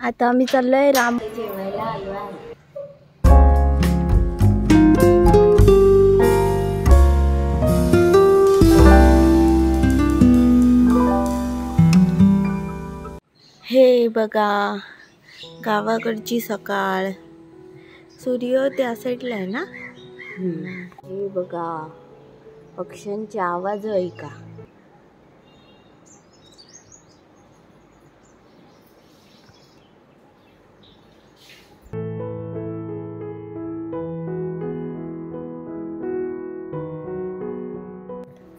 आता आम्ही चाललोय राम जेवायला आलो आहे. हे बघा गावाकडची सकाळ. सूर्य त्या साईडला आहे ना. हे बघा पक्ष्यांचे आवाज ऐका.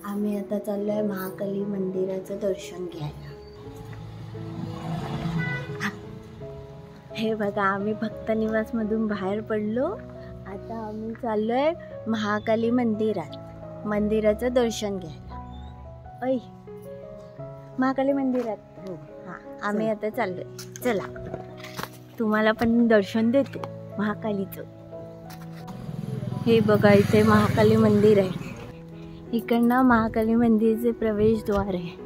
आम्ही आता चाललोय महाकाली मंदिराचं दर्शन घ्यायला. हे बघा आम्ही भक्त निवास मधून बाहेर पडलो. आता आम्ही चाललोय महाकाली मंदिराचं दर्शन घ्यायला. ऐ महाकाली मंदिरात. हा आम्ही आता चाललोय. चला तुम्हाला पण दर्शन देतो महाकालीचं. हे बघा इथे महाकाली मंदिर आहे. इकडनं महाकाली मंदिरचे प्रवेशद्वार आहे.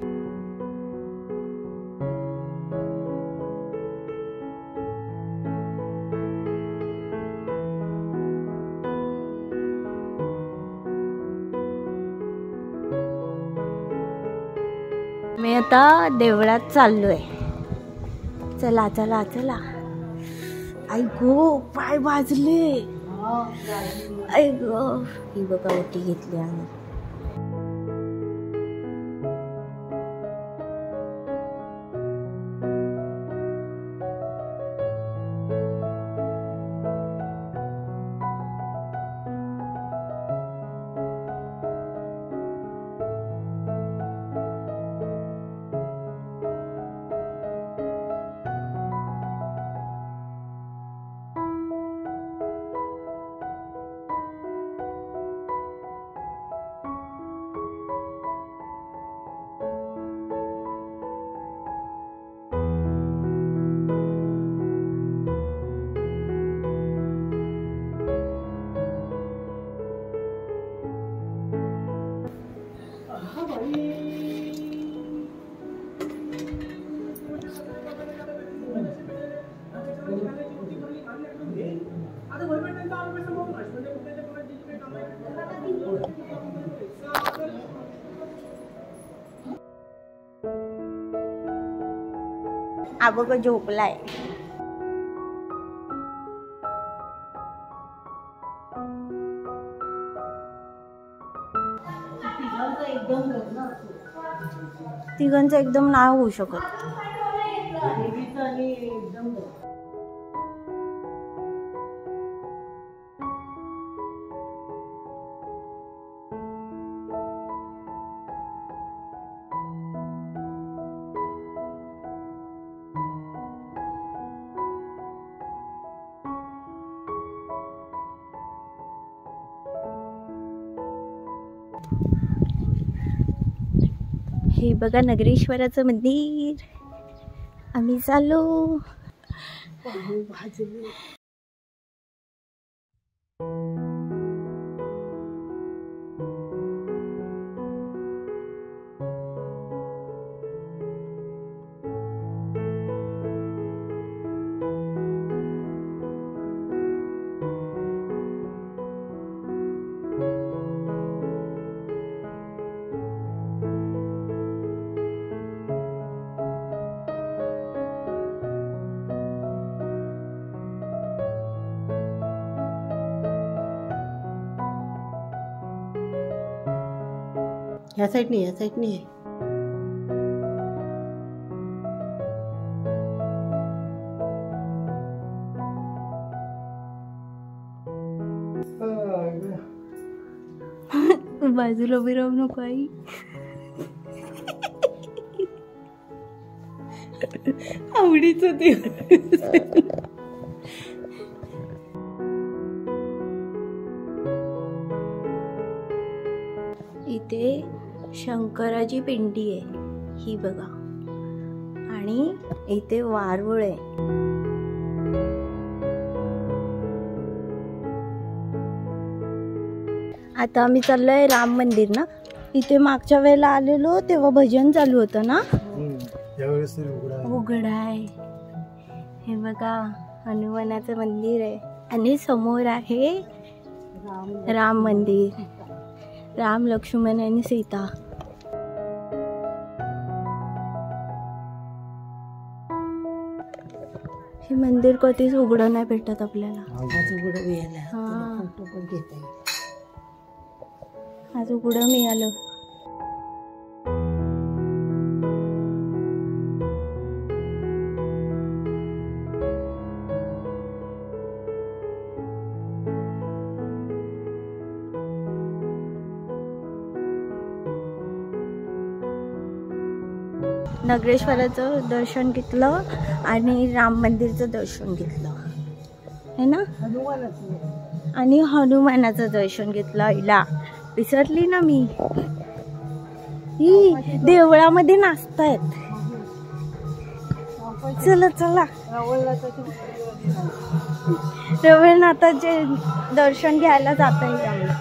मी आता देवळात चाललोय. चला चला चला. आई गो पाय वाजले. आई गो ही बघा ओटी घेतली आम्ही. आबग झोपलाय. तिघांचं एकदम नाही होऊ शकत. हे बघा नगरेश्वराचं मंदिर. आम्ही चाललो. ह्या साईडनी आहे. बाजूला उभी राहू नको आई. आवडीचं ते. इथे शंकराची पिंडी आहे ही बघा. आणि इथे वारुळ आहे. आता आम्ही चाललोय राम मंदिर ना. इथे मागच्या वेळेला आलेलो तेव्हा भजन चालू होतं ना. उघड आहे. हे बघा हनुमानाचं मंदिर आहे आणि समोर आहे राम मंदिर, राम लक्ष्मण आणि सीता. हे मंदिर कधीच उघडं नाही भेटत आपल्याला. आज उघडं मिळालं. नगरेश्वराचं दर्शन घेतलं आणि राम मंदिरचं दर्शन घेतलं है ना, आणि हनुमानाचं दर्शन घेतलं. आईला विसरली ना मी. ही देवळामध्ये नाचतायत. चला चला रवळनाथाचे दर्शन घ्यायला जाता येईल आम्हाला.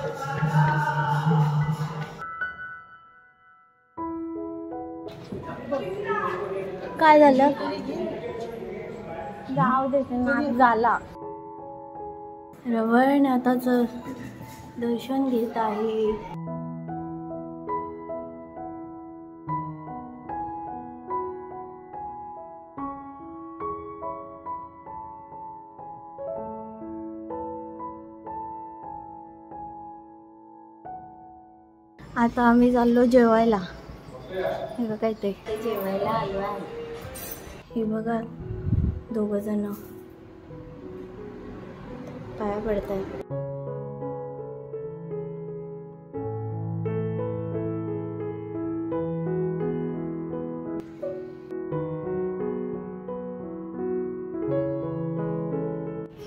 काय झालं? जाऊ देते नाच झाला. रवळनाथाचं दर्शन घेत आहे. आता आम्ही चाललो जेवायला. हे बघा इथे जेवायला आलो आहे. हे बघा दोघं जण पाया पडतायत.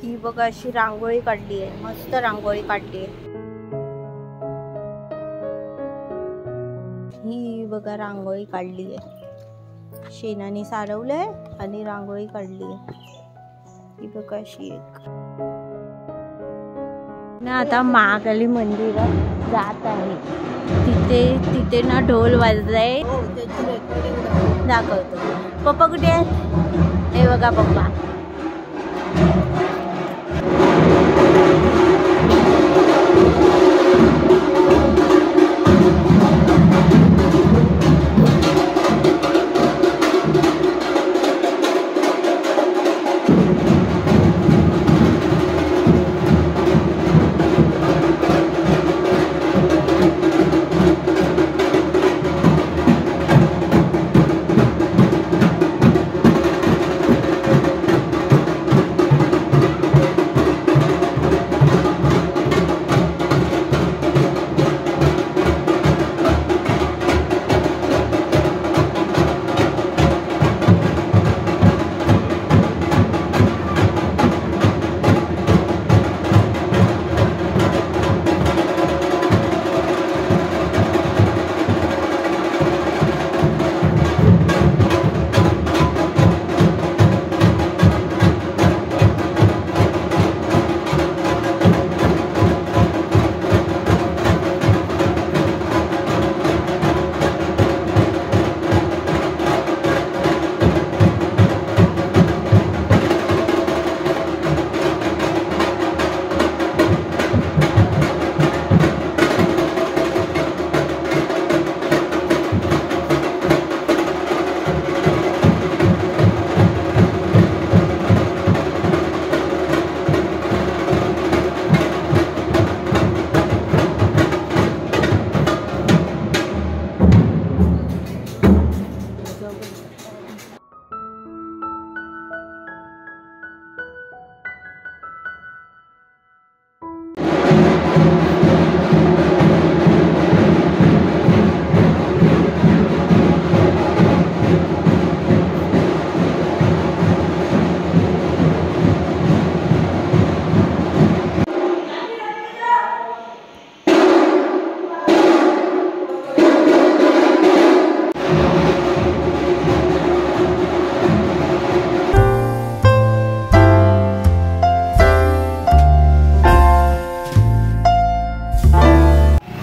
ही बघा अशी रांगोळी काढली आहे, मस्त रांगोळी काढली आहे. ही बघा रांगोळी काढली आहे, शेणाने सारवलंय आणि रांगोळी काढली आहे. ही बघा अशी एक ना. आता महाकाली मंदिरात जात आहे. तिथे ना ढोल वाजलाय, दाखवतो. पप्पा कुठे आहेत? हे बघा पप्पा.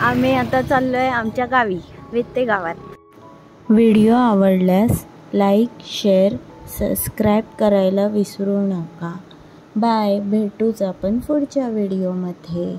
आम्ही आता चाललोय आमच्या गावी, वेत्ते गावात. व्हिडिओ आवडल्यास लाईक, शेअर, सबस्क्राईब करायला विसरू नका. बाय. भेटूच आपण पुढच्या व्हिडिओमध्ये.